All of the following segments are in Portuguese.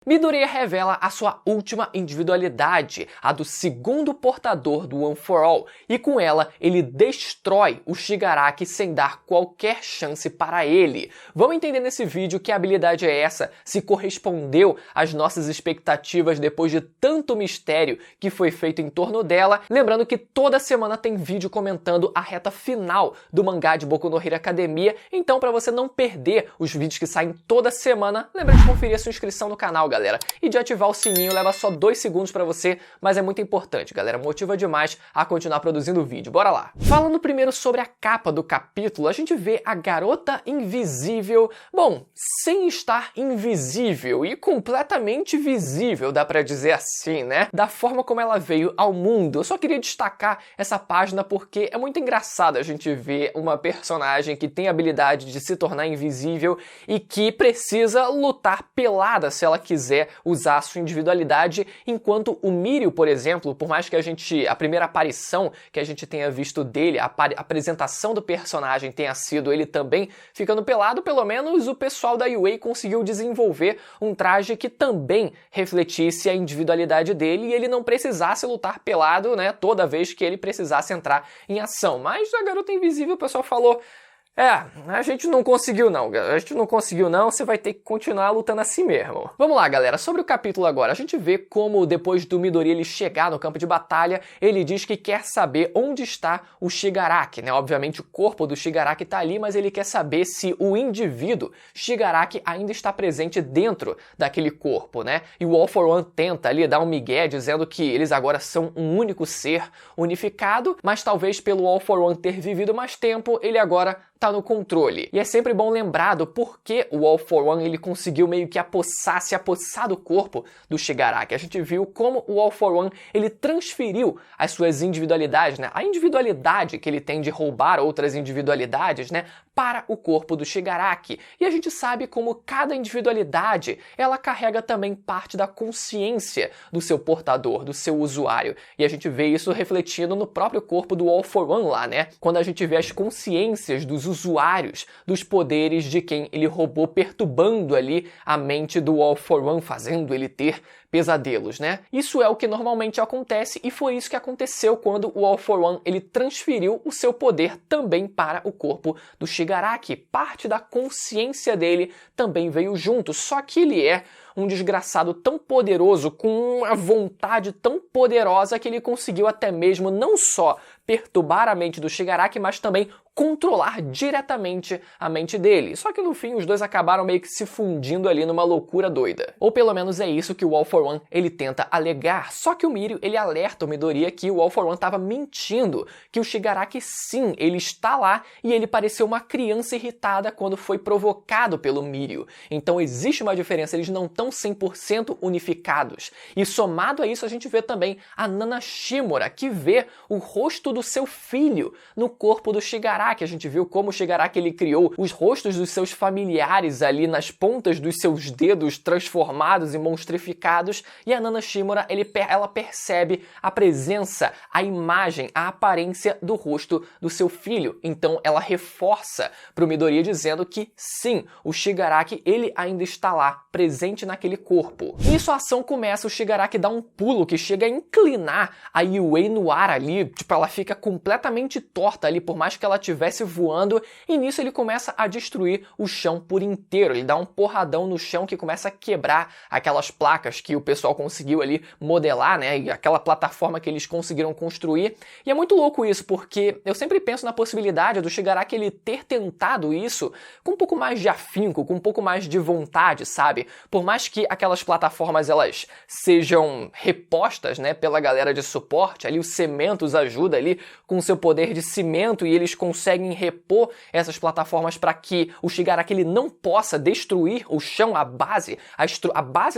Midoriya revela a sua última individualidade, a do segundo portador do One for All, e com ela ele destrói o Shigaraki sem dar qualquer chance para ele. Vamos entender nesse vídeo que habilidade é essa, se correspondeu às nossas expectativas depois de tanto mistério que foi feito em torno dela. Lembrando que toda semana tem vídeo comentando a reta final do mangá de Boku no Hero Academia, então para você não perder os vídeos que saem toda semana, lembra de conferir a sua inscrição no canal, galera, e de ativar o sininho. Leva só 2 segundos pra você, mas é muito importante, galera, motiva demais a continuar produzindo vídeo. Bora lá! Falando primeiro sobre a capa do capítulo, a gente vê a garota invisível, bom, sem estar invisível e completamente visível, dá pra dizer assim, né? Da forma como ela veio ao mundo. Eu só queria destacar essa página porque é muito engraçado a gente ver uma personagem que tem a habilidade de se tornar invisível e que precisa lutar pelada se ela quiser usar a sua individualidade, enquanto o Mirio, por exemplo, por mais que a primeira aparição que a gente tenha visto dele, a apresentação do personagem tenha sido ele também ficando pelado, pelo menos o pessoal da UA conseguiu desenvolver um traje que também refletisse a individualidade dele e ele não precisasse lutar pelado, né, toda vez que ele precisasse entrar em ação. Mas a garota invisível, o pessoal falou: a gente não conseguiu não, você vai ter que continuar lutando assim mesmo. Vamos lá, galera, sobre o capítulo agora, a gente vê como depois do Midoriya ele chegar no campo de batalha, ele diz que quer saber onde está o Shigaraki, né? Obviamente o corpo do Shigaraki tá ali, mas ele quer saber se o indivíduo Shigaraki ainda está presente dentro daquele corpo, né? E o All for One tenta ali dar um migué dizendo que eles agora são um único ser unificado, mas talvez pelo All for One ter vivido mais tempo, ele agora tá no controle. E é sempre bom lembrar do porquê o All for One ele conseguiu meio que se apossar do corpo do Shigaraki. A gente viu como o All for One ele transferiu as suas individualidades, né? A individualidade que ele tem de roubar outras individualidades, né? Para o corpo do Shigaraki. E a gente sabe como cada individualidade ela carrega também parte da consciência do seu portador, do seu usuário. E a gente vê isso refletindo no próprio corpo do All for One lá, né? Quando a gente vê as consciências dos usuários dos poderes de quem ele roubou, perturbando ali a mente do All for One, fazendo ele ter pesadelos, né? Isso é o que normalmente acontece e foi isso que aconteceu quando o All for One ele transferiu o seu poder também para o corpo do Shigaraki. Parte da consciência dele também veio junto, só que ele é um desgraçado tão poderoso, com uma vontade tão poderosa que ele conseguiu até mesmo não só perturbar a mente do Shigaraki, mas também controlar diretamente a mente dele. Só que no fim os dois acabaram meio que se fundindo ali numa loucura doida. Ou pelo menos é isso que o All for One ele tenta alegar. Só que o Mirio ele alerta o Midoriya que o All for One estava mentindo, que o Shigaraki sim, ele está lá e ele pareceu uma criança irritada quando foi provocado pelo Mirio. Então existe uma diferença, eles não estão 100% unificados. E somado a isso a gente vê também a Nana Shimura, que vê o rosto do seu filho no corpo do Shigaraki. A gente viu como o Shigaraki ele criou os rostos dos seus familiares ali nas pontas dos seus dedos transformados e monstrificados, e a Nana Shimura ela percebe a presença, a imagem, a aparência do rosto do seu filho. Então ela reforça para o Midoriya dizendo que sim, o Shigaraki ele ainda está lá, presente naquele corpo. Nisso a ação começa, o Shigaraki dá um pulo que chega a inclinar a Yue no ar ali, tipo, ela fica completamente torta ali, por mais que ela estivesse voando, e nisso ele começa a destruir o chão por inteiro. Ele dá um porradão no chão que começa a quebrar aquelas placas que o pessoal conseguiu ali modelar, né, e aquela plataforma que eles conseguiram construir. E é muito louco isso, porque eu sempre penso na possibilidade do Shigaraki ele ter tentado isso com um pouco mais de afinco, com um pouco mais de vontade, sabe? Por mais que aquelas plataformas elas sejam repostas, né, pela galera de suporte, ali o Cementos ajuda ali com seu poder de cimento e eles conseguem repor essas plataformas para que o Shigaraki ele não possa destruir o chão, a base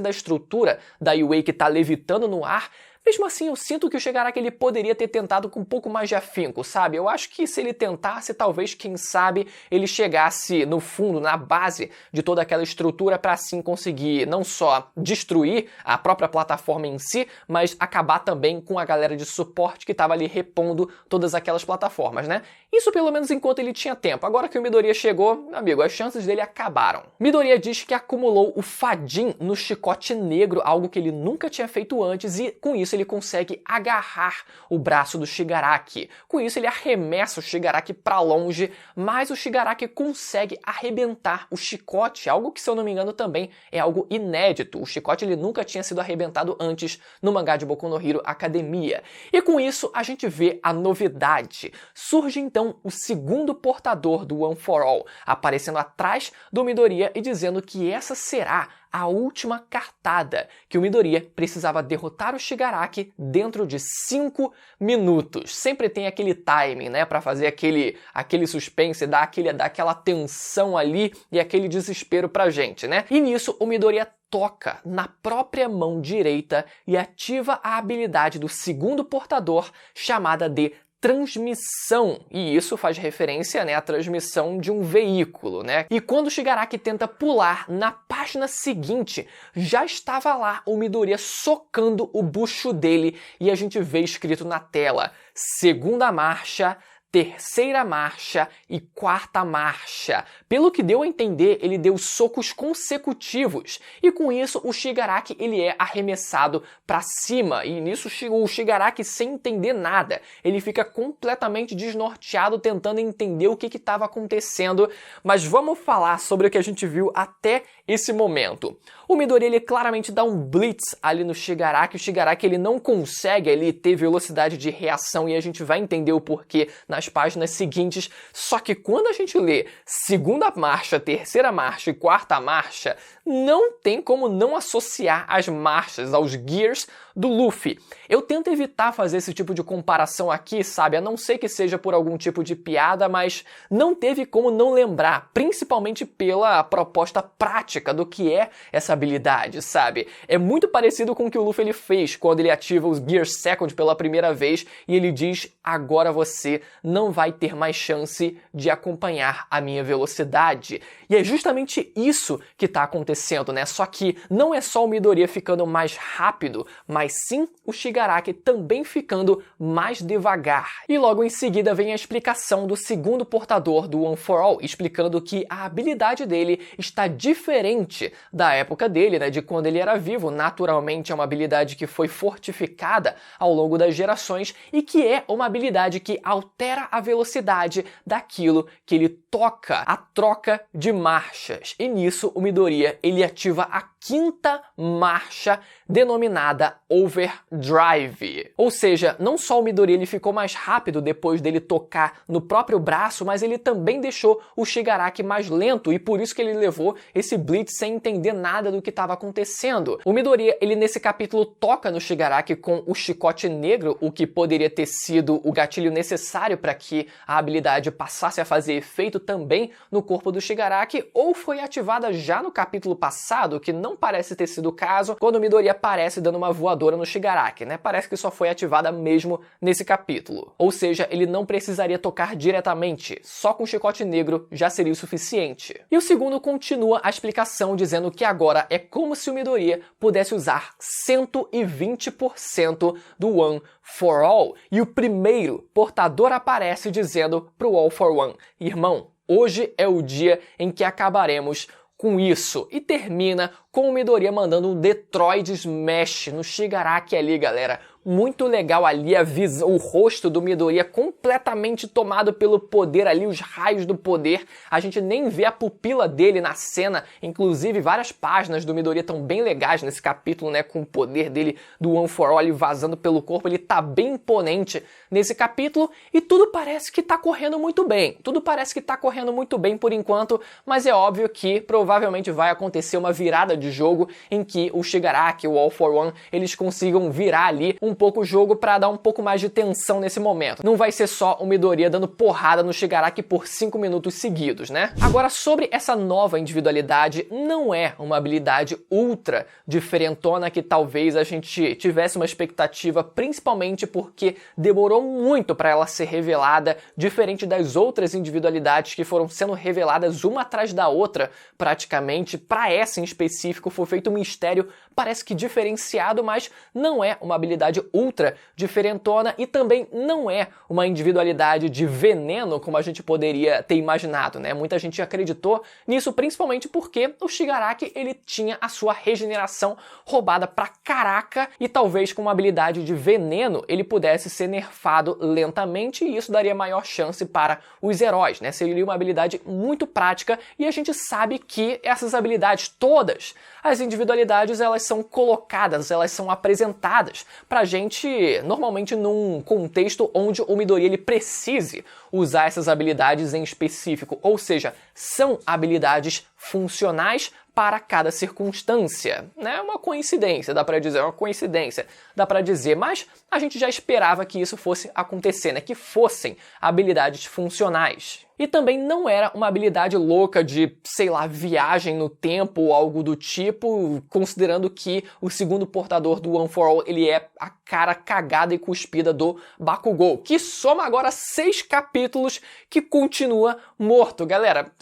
da estrutura da UA que está levitando no ar. Mesmo assim, eu sinto que o Shigaraki ele poderia ter tentado com um pouco mais de afinco, sabe? Eu acho que se ele tentasse, talvez, quem sabe, ele chegasse no fundo, na base de toda aquela estrutura para assim conseguir não só destruir a própria plataforma em si, mas acabar também com a galera de suporte que estava ali repondo todas aquelas plataformas, né? Isso pelo menos enquanto ele tinha tempo. Agora que o Midoriya chegou, amigo, as chances dele acabaram. Midoriya diz que acumulou o Fadin no chicote negro, algo que ele nunca tinha feito antes, e com isso ele consegue agarrar o braço do Shigaraki. Com isso ele arremessa o Shigaraki para longe, mas o Shigaraki consegue arrebentar o chicote, algo que, se eu não me engano, também é algo inédito. O chicote ele nunca tinha sido arrebentado antes no mangá de Boku no Hero Academia. E com isso a gente vê a novidade. Surge então o segundo portador do One for All, aparecendo atrás do Midoriya e dizendo que essa será a última cartada, que o Midoriya precisava derrotar o Shigaraki dentro de 5 minutos. Sempre tem aquele timing, né, para fazer aquele suspense, dar aquela tensão ali e aquele desespero pra gente, né? E nisso o Midoriya toca na própria mão direita e ativa a habilidade do segundo portador, chamada de transmissão, e isso faz referência, né, à transmissão de um veículo, né? E quando o Shigaraki tenta pular, na página seguinte já estava lá o Midoriya socando o bucho dele e a gente vê escrito na tela: segunda marcha, terceira marcha e quarta marcha. Pelo que deu a entender, ele deu socos consecutivos e com isso o Shigaraki ele é arremessado para cima e nisso o Shigaraki, sem entender nada, ele fica completamente desnorteado tentando entender o que estava acontecendo. Mas vamos falar sobre o que a gente viu até esse momento. O Midoriya ele claramente dá um blitz ali no Shigaraki, o Shigaraki ele não consegue ali ter velocidade de reação e a gente vai entender o porquê nas páginas seguintes, só que quando a gente lê segunda marcha, terceira marcha e quarta marcha, não tem como não associar as marchas aos gears do Luffy. Eu tento evitar fazer esse tipo de comparação aqui, sabe? A não ser que seja por algum tipo de piada, mas não teve como não lembrar, principalmente pela proposta prática do que é essa habilidade, sabe? É muito parecido com o que o Luffy ele fez quando ele ativa os Gear Second pela primeira vez e ele diz: agora você não vai ter mais chance de acompanhar a minha velocidade. E é justamente isso que está acontecendo, né? Só que não é só o Midoriya ficando mais rápido, mas sim o Shigaraki também ficando mais devagar. E logo em seguida vem a explicação do segundo portador do One for All, explicando que a habilidade dele está diferente da época dele, né? De quando ele era vivo. Naturalmente é uma habilidade que foi fortificada ao longo das gerações e que é uma habilidade que altera a velocidade daquilo que ele toca, a troca de marchas. E nisso o Midoriya ele ativa a quinta marcha, denominada Overdrive. Ou seja, não só o Midoriya ele ficou mais rápido depois dele tocar no próprio braço, mas ele também deixou o Shigaraki mais lento e por isso que ele levou esse blitz sem entender nada do que estava acontecendo. O Midoriya, ele nesse capítulo toca no Shigaraki com o chicote negro, o que poderia ter sido o gatilho necessário para que a habilidade passasse a fazer efeito também no corpo do Shigaraki, ou foi ativada já no capítulo passado, que não parece ter sido o caso, quando o Midoriya aparece dando uma voadora no Shigaraki, né? Parece que só foi ativada mesmo nesse capítulo. Ou seja, ele não precisaria tocar diretamente, só com o chicote negro já seria o suficiente. E o segundo continua a explicação dizendo que agora é como se o Midoriya pudesse usar 120% do One for All. E o primeiro portador aparece dizendo pro All for One: irmão, hoje é o dia em que acabaremos com isso. E termina com o Midoriya mandando um Detroit Smash no Shigaraki ali, galera. Muito legal ali a visão, o rosto do Midoriya completamente tomado pelo poder ali, os raios do poder. A gente nem vê a pupila dele na cena, inclusive várias páginas do Midoriya estão bem legais nesse capítulo, né, com o poder dele do One for All ali vazando pelo corpo. Ele tá bem imponente nesse capítulo e tudo parece que tá correndo muito bem. Tudo parece que tá correndo muito bem por enquanto, mas é óbvio que provavelmente vai acontecer uma virada de jogo em que o Shigaraki e o All for One eles consigam virar ali um pouco o jogo para dar um pouco mais de tensão nesse momento. Não vai ser só o Midoriya dando porrada no Shigaraki por 5 minutos seguidos, né? Agora, sobre essa nova individualidade, não é uma habilidade ultra diferentona que talvez a gente tivesse uma expectativa, principalmente porque demorou muito para ela ser revelada, diferente das outras individualidades que foram sendo reveladas uma atrás da outra, praticamente. Para essa em específico foi feito um mistério, parece que diferenciado, mas não é uma habilidade ultra diferentona e também não é uma individualidade de veneno como a gente poderia ter imaginado, né? Muita gente acreditou nisso, principalmente porque o Shigaraki ele tinha a sua regeneração roubada pra caraca e talvez com uma habilidade de veneno ele pudesse ser nerfado lentamente e isso daria maior chance para os heróis, né? Seria uma habilidade muito prática e a gente sabe que essas habilidades todas, as individualidades, elas são colocadas, elas são apresentadas pra gente normalmente num contexto onde o Midoriya ele precise usar essas habilidades em específico, ou seja, são habilidades funcionais para cada circunstância, né? Uma coincidência, dá pra dizer, uma coincidência, dá pra dizer, mas a gente já esperava que isso fosse acontecer, né? Que fossem habilidades funcionais. E também não era uma habilidade louca de, sei lá, viagem no tempo ou algo do tipo, considerando que o segundo portador do One for All, ele é a cara cagada e cuspida do Bakugou, que soma agora 6 capítulos que continua morto. Galera,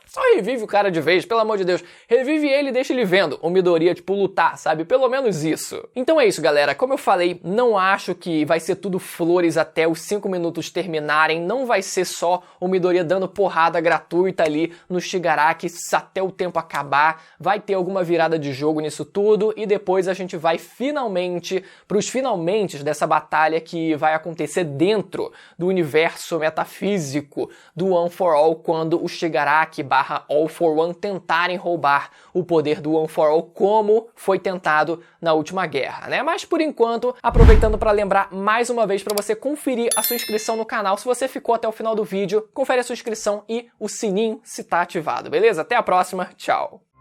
só revive o cara de vez, pelo amor de Deus. Revive ele e deixa ele vendo o Midoriya, tipo, lutar, sabe? Pelo menos isso. Então é isso, galera. Como eu falei, não acho que vai ser tudo flores até os 5 minutos terminarem. Não vai ser só o Midoriya dando porrada gratuita ali no Shigaraki até o tempo acabar. Vai ter alguma virada de jogo nisso tudo. E depois a gente vai finalmente pros finalmente dessa batalha que vai acontecer dentro do universo metafísico do One for All, quando o Shigaraki All for One tentarem roubar o poder do One for All, como foi tentado na última guerra, né? Mas por enquanto, aproveitando para lembrar mais uma vez para você conferir a sua inscrição no canal. Se você ficou até o final do vídeo, confere a sua inscrição e o sininho se tá ativado, beleza? Até a próxima, tchau!